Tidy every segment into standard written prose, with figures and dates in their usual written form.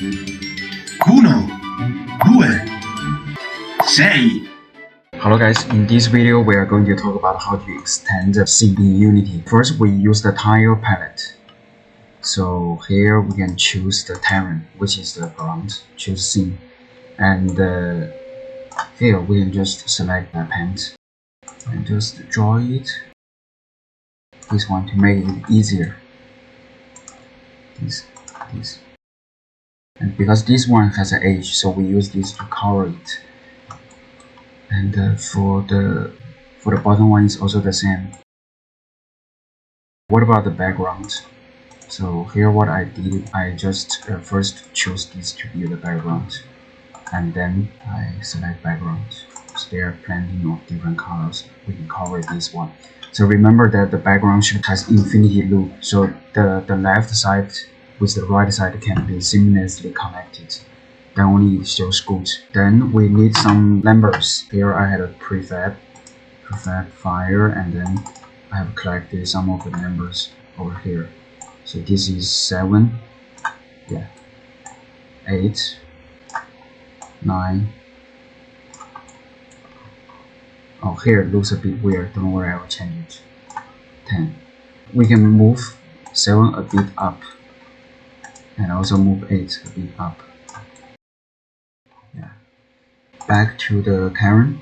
Uno, due, sei. Hello guys, in this video we are going to talk about how to extend the scene in Unity. First we use the tile palette. So here we can choose the terrain, which is the ground, choose scene. And here we can just select the paint and just draw it. This one to make it easier. This. And because this one has an edge, so we use this to cover it. And for the bottom one is also the same. What about the background? So here what I did, I just first choose this to be the background, and then I select background. So there are plenty of different colors. We can cover this one. So remember that the background has infinity loop. So the left side with the right side can be seamlessly connected. Then only it shows good. Then we need some numbers. Here I had a prefab file, and then I have collected some of the numbers over here. So this is 7, yeah, 8, 9. Oh, here it looks a bit weird. Don't worry, I will change it. 10. We can move 7 a bit up, and also move 8 a bit up. Yeah. Back to the terrain.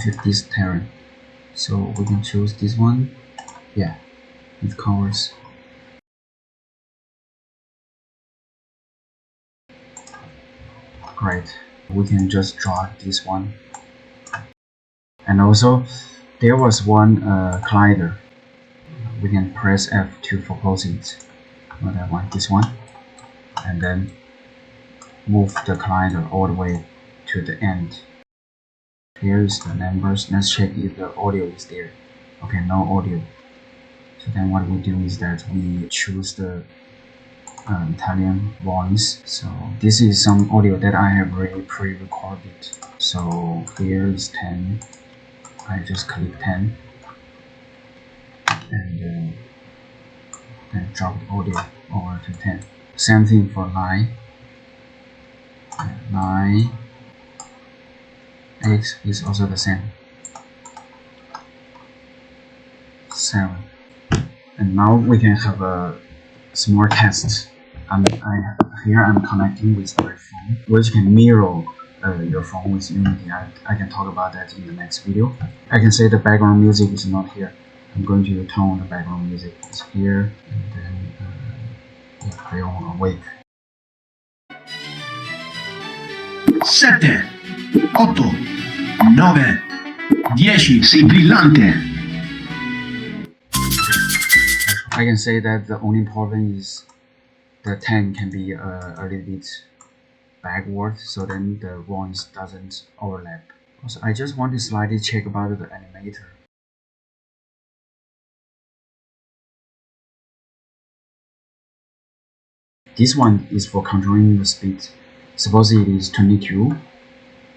To this terrain. So we can choose this one. Yeah, it covers. Great. We can just draw this one. And also, there was one collider. We can press F2 for closing it. Not that one, this one. And then move the collider all the way to the end. Here is the numbers. Let's check if the audio is there. Okay, no audio. So then what we do is that we choose the Italian voice. So this is some audio that I have already pre-recorded. So here is 10. I just click 10 and then drop the audio over to 10. Same thing for 9. 9. 8 is also the same. 7. And now we can have a small test. Here I'm connecting with my phone, which can mirror your phone with Unity. I can talk about that in the next video. I can say the background music is not here. I'm going to turn on the background music. It's here, and then play on awake. 7, 8, 9, 10. Sei brillante. I can say that the only problem is the 10 can be a little bit backward, so then the voice doesn't overlap. Also, I just want to slightly check about the animator. This one is for controlling the speed. Suppose it is 22,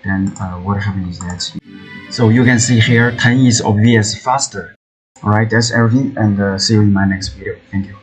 then what happens is that, so you can see here 10 is obvious faster. Alright, that's everything, and see you in my next video. Thank you.